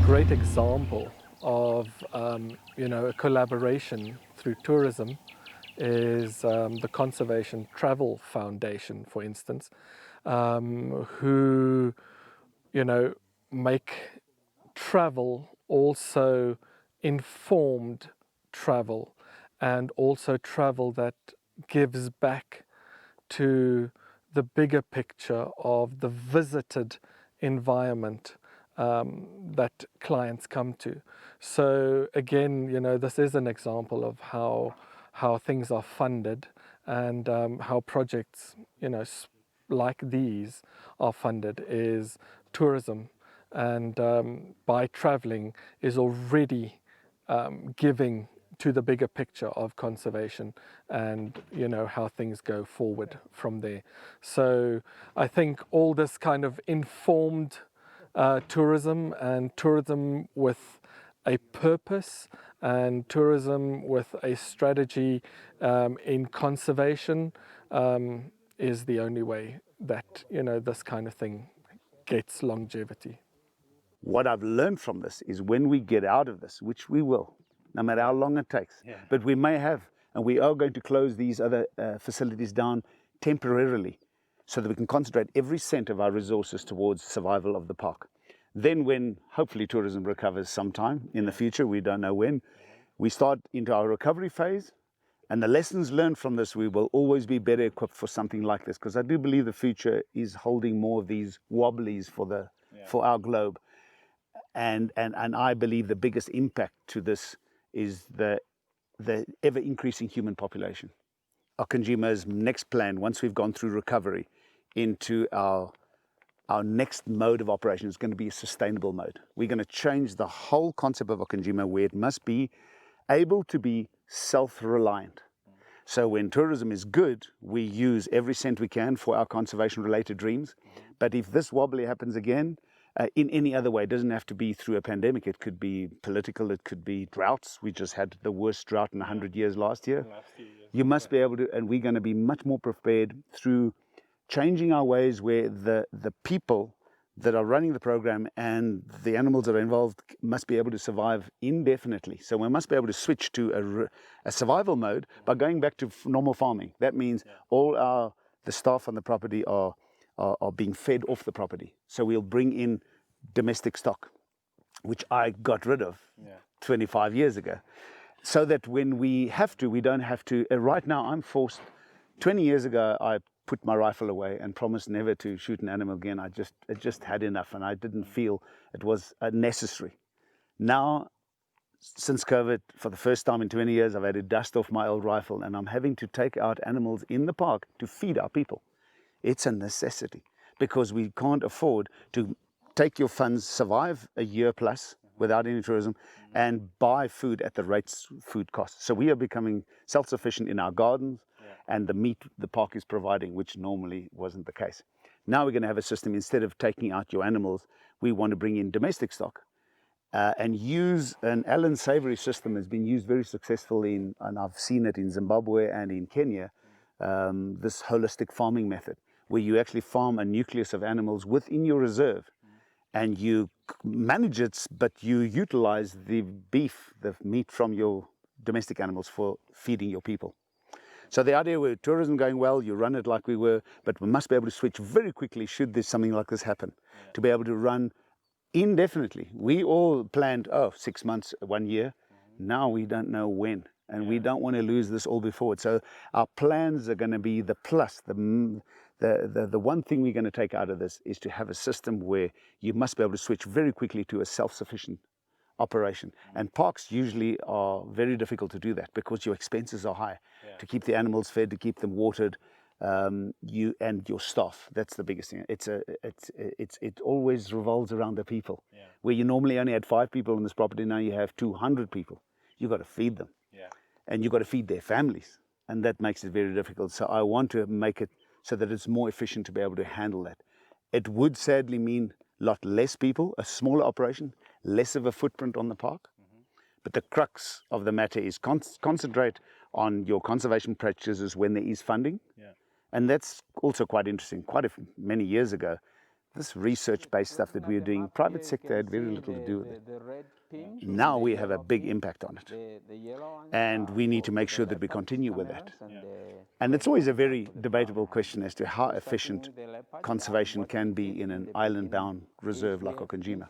Great example of a collaboration through tourism is the Conservation Travel Foundation, for instance, who make travel also informed travel, and also travel that gives back to the bigger picture of the visited environment that clients come to. So again, this is an example of how things are funded, and how projects, like these are funded, is tourism, and by traveling is already giving to the bigger picture of conservation, and how things go forward from there. So I think all this kind of informed tourism, and tourism with a purpose, and tourism with a strategy in conservation is the only way that this kind of thing gets longevity. What I've learned from this is, when we get out of this, which we will, no matter how long it takes, but we may have, and we are going to close these other facilities down temporarily, so that we can concentrate every cent of our resources towards survival of the park. Then when hopefully tourism recovers sometime in the future, we don't know when, we start into our recovery phase, and the lessons learned from this, we will always be better equipped for something like this, because I do believe the future is holding more of these wobblies for our globe. And I believe the biggest impact to this is the ever increasing human population. Okonjima's next plan, once we've gone through recovery into our next mode of operation, is going to be a sustainable mode. We're going to change the whole concept of Okonjima, where it must be able to be self-reliant. So when tourism is good, we use every cent we can for our conservation-related dreams. But if this wobbly happens again, in any other way, it doesn't have to be through a pandemic. It could be political, it could be droughts. We just had the worst drought in 100 years last year. You must be able to, and we're going to be much more prepared through changing our ways, where the people that are running the program and the animals that are involved must be able to survive indefinitely. So we must be able to switch to a survival mode by going back to normal farming. That means all the staff on the property are being fed off the property. So we'll bring in domestic stock, which I got rid of 25 years ago, so that when we have to, we don't have to. Right now I'm forced. 20 years ago I put my rifle away and promised never to shoot an animal again. I just had enough, and I didn't feel it was necessary. Now, since COVID, for the first time in 20 years, I've had to dust off my old rifle, and I'm having to take out animals in the park to feed our people. It's a necessity, because we can't afford to take your funds, survive a year plus without any tourism, and buy food at the rates food costs. So we are becoming self-sufficient in our gardens and the meat the park is providing, which normally wasn't the case. Now we're going to have a system, instead of taking out your animals, we want to bring in domestic stock and use an Allen Savory system has been used very successfully and I've seen it in Zimbabwe and in Kenya, this holistic farming method, where you actually farm a nucleus of animals within your reserve, and you manage it, but you utilize the beef, the meat from your domestic animals for feeding your people. So the idea with tourism going well, you run it like we were, but we must be able to switch very quickly should there's something like this happen, to be able to run indefinitely. We all planned, 6 months, 1 year. Now we don't know when, and we don't want to lose this all before it. So our plans are going to be the plus. The one thing we're going to take out of this is to have a system where you must be able to switch very quickly to a self-sufficient operation. And parks usually are very difficult to do that, because your expenses are high to keep the animals fed, to keep them watered. you and your staff. That's the biggest thing. It always revolves around the people. Where you normally only had 5 people on this property, now you have 200 people. You've got to feed them, and you've got to feed their families, and that makes it very difficult. So I want to make it so that it's more efficient to be able to handle that. It would sadly mean a lot less people, a smaller operation, less of a footprint on the park. But the crux of the matter is concentrate on your conservation practices when there is funding. And that's also quite interesting. Quite many years ago, this research-based stuff that we were doing, private sector had very little to do with it. Now we have a big impact on it. And we need to make sure that we continue with that. And it's always a very debatable question as to how efficient conservation can be in an island-bound reserve like Okonjima.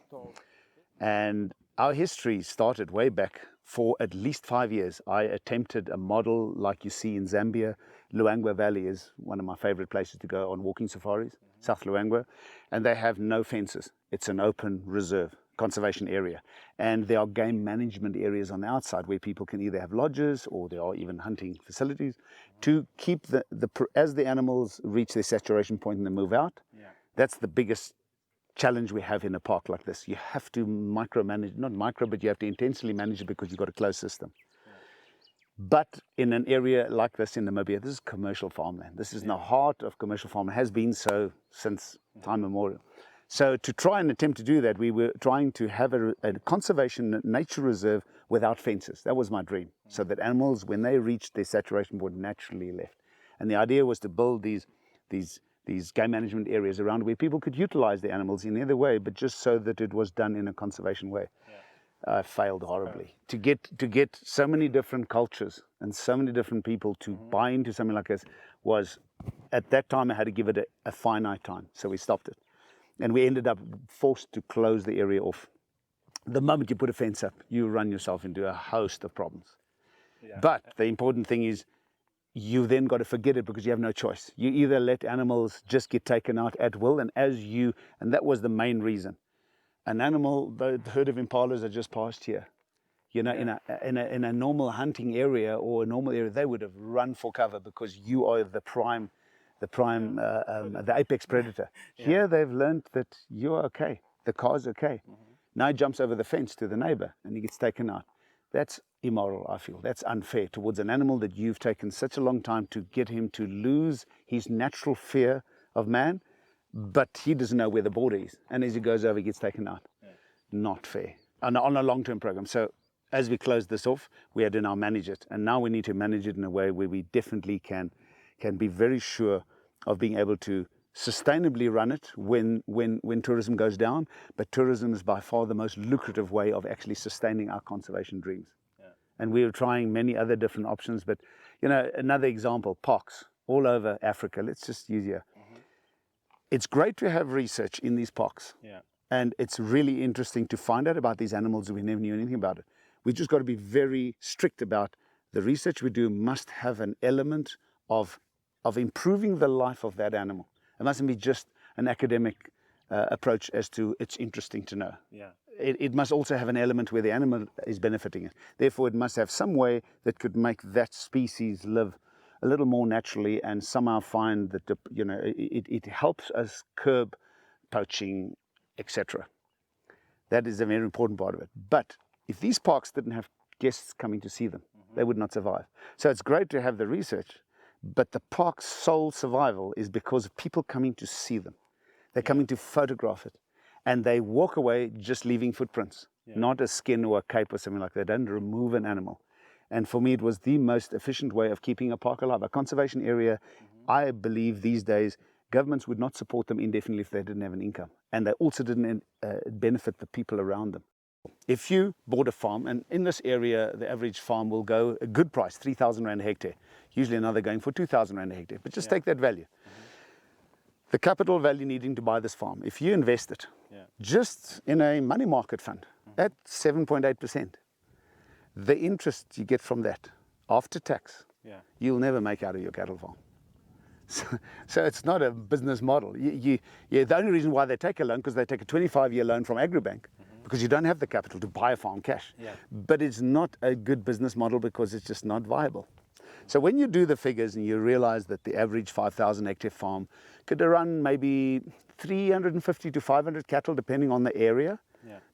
And our history started way back. For at least 5 years, I attempted a model like you see in Zambia. Luangwa Valley is one of my favorite places to go on walking safaris, South Luangwa, and they have no fences. It's an open reserve, conservation area. And there are game management areas on the outside where people can either have lodges or there are even hunting facilities to keep as the animals reach their saturation point and they move out. That's the biggest challenge we have in a park like this. You have to micromanage, not micro, but you have to intensely manage it because you've got a closed system. But in an area like this in Namibia, this is commercial farmland. This is in the heart of commercial farmland, has been so since time immemorial. So to try and attempt to do that, we were trying to have a conservation nature reserve without fences. That was my dream, so that animals, when they reached their saturation point, naturally left. And the idea was to build these game management areas around where people could utilize the animals in either way, but just so that it was done in a conservation way. Failed horribly. To get so many different cultures and so many different people to buy into something like this was, at that time, I had to give it a finite time, so we stopped it. And we ended up forced to close the area off. The moment you put a fence up, you run yourself into a host of problems. But the important thing is, you then got to forget it because you have no choice. You either let animals just get taken out at will, and that was the main reason. An animal, the herd of impalas that just passed here, you know, in a normal hunting area or a normal area, they would have run for cover because you are the apex predator. Here they've learned that you're okay, the car's okay. Now he jumps over the fence to the neighbor and he gets taken out. That's immoral, I feel. That's unfair towards an animal that you've taken such a long time to get him to lose his natural fear of man, but he doesn't know where the border is. And as he goes over, he gets taken out. Not fair. On a long-term program. So as we close this off, we had to now manage it. And now we need to manage it in a way where we definitely can be very sure of being able to sustainably run it when tourism goes down. But tourism is by far the most lucrative way of actually sustaining our conservation dreams. And we were trying many other different options. But, you know, another example, parks all over Africa. Let's just use here. It's great to have research in these parks. And it's really interesting to find out about these animals. We never knew anything about it. We just got to be very strict about the research we do must have an element of improving the life of that animal. It mustn't be just an academic approach as to it's interesting to know. It must also have an element where the animal is benefiting it. Therefore, it must have some way that could make that species live a little more naturally and somehow find that, you know, it helps us curb poaching, etc. That is a very important part of it. But if these parks didn't have guests coming to see them, they would not survive. So it's great to have the research, but the park's sole survival is because of people coming to see them. They're coming to photograph it. And they walk away just leaving footprints, not a skin or a cape or something like that. They don't remove an animal. And for me, it was the most efficient way of keeping a park alive. A conservation area, I believe these days, governments would not support them indefinitely if they didn't have an income. And they also didn't benefit the people around them. If you bought a farm, and in this area, the average farm will go a good price, 3,000 Rand a hectare. Usually another going for 2,000 Rand a hectare. But just take that value. The capital value needing to buy this farm, if you invest it just in a money market fund at 7.8%, the interest you get from that after tax, you'll never make out of your cattle farm. So it's not a business model. The only reason why they take a loan, because they take a 25-year loan from Agribank, because you don't have the capital to buy a farm cash. But it's not a good business model because it's just not viable. So when you do the figures and you realize that the average 5,000 hectare farm could run maybe 350 to 500 cattle depending on the area,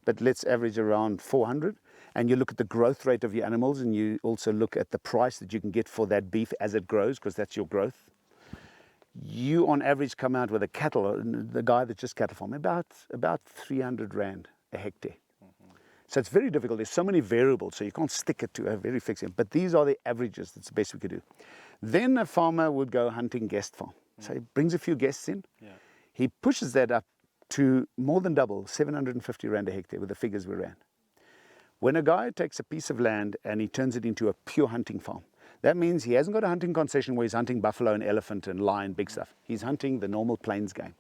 but let's average around 400, and you look at the growth rate of your animals, and you also look at the price that you can get for that beef as it grows, because that's your growth. You on average come out with a cattle, the guy that's just cattle farm, about 300 Rand a hectare. So it's very difficult. There's so many variables, so you can't stick it to a very fixed end. But these are the averages. That's the best we could do. Then a farmer would go hunting guest farm. So he brings a few guests in. He pushes that up to more than double, 750 Rand a hectare with the figures we ran. When a guy takes a piece of land and he turns it into a pure hunting farm, that means he hasn't got a hunting concession where he's hunting buffalo and elephant and lion, big stuff. He's hunting the normal plains game.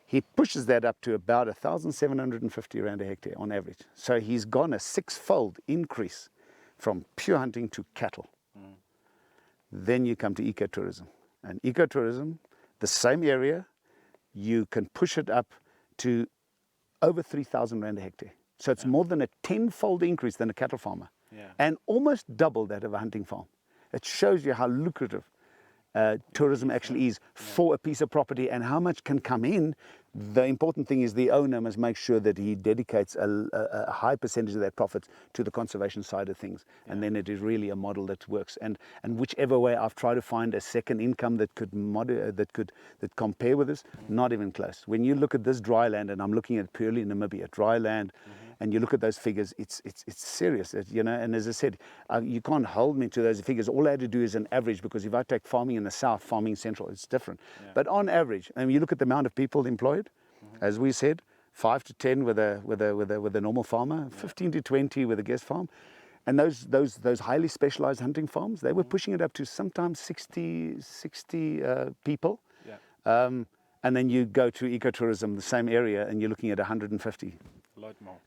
He pushes that up to about 1,750 Rand a hectare on average. So he's gone a 6-fold increase from pure hunting to cattle. Then you come to ecotourism. And ecotourism, the same area, you can push it up to over 3,000 Rand a hectare. So it's more than a 10-fold increase than a cattle farmer. And almost double that of a hunting farm. It shows you how lucrative tourism actually is for a piece of property and how much can come in. The important thing is the owner must make sure that he dedicates a high percentage of that profit to the conservation side of things, and then it is really a model that works. And whichever way I've tried to find a second income that could compare with this, not even close. When you look at this dry land, and I'm looking at purely Namibia dry land, and you look at those figures, it's serious, you know. And as I said, you can't hold me to those figures. All I had to do is an average, because if I take farming in the south, farming central, it's different. But on average, and you look at the amount of people employed, as we said, 5 to 10 with a normal farmer, 15 to 20 with a guest farm, and those highly specialized hunting farms, they were pushing it up to sometimes 60 people. And then you go to ecotourism, the same area, and you're looking at 150.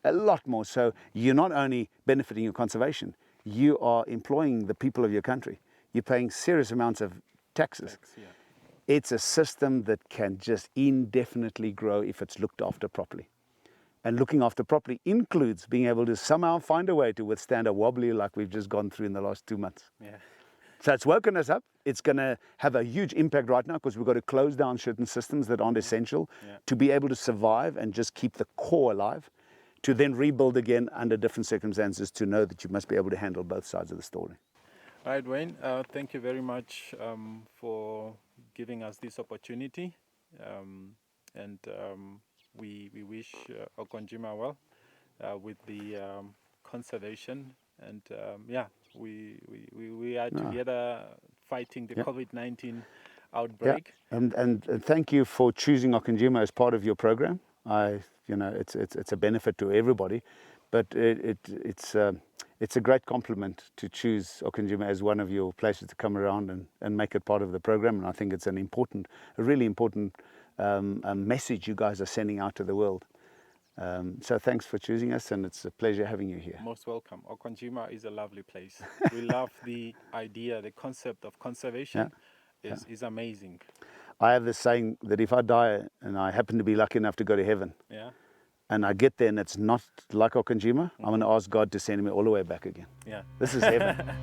A lot more. So you're not only benefiting your conservation, you are employing the people of your country. You're paying serious amounts of taxes. It's a system that can just indefinitely grow if it's looked after properly. And looking after properly includes being able to somehow find a way to withstand a wobbly like we've just gone through in the last 2 months. So it's woken us up. It's going to have a huge impact right now, because we've got to close down certain systems that aren't essential to be able to survive and just keep the core alive, to then rebuild again under different circumstances, to know that you must be able to handle both sides of the story. All right, Wayne, thank you very much for giving us this opportunity, and we wish Okonjima well with the conservation, and we are together fighting the COVID-19 outbreak. And thank you for choosing Okonjima as part of your program. It's a benefit to everybody, but it's a great compliment to choose Okonjima as one of your places to come around and make it part of the program. And I think it's a really important message you guys are sending out to the world. So thanks for choosing us, and it's a pleasure having you here. Most welcome. Okonjima is a lovely place. We love the idea, the concept of conservation is amazing. I have this saying that if I die and I happen to be lucky enough to go to heaven, and I get there and it's not like Okonjima, I'm going to ask God to send me all the way back again. This is heaven.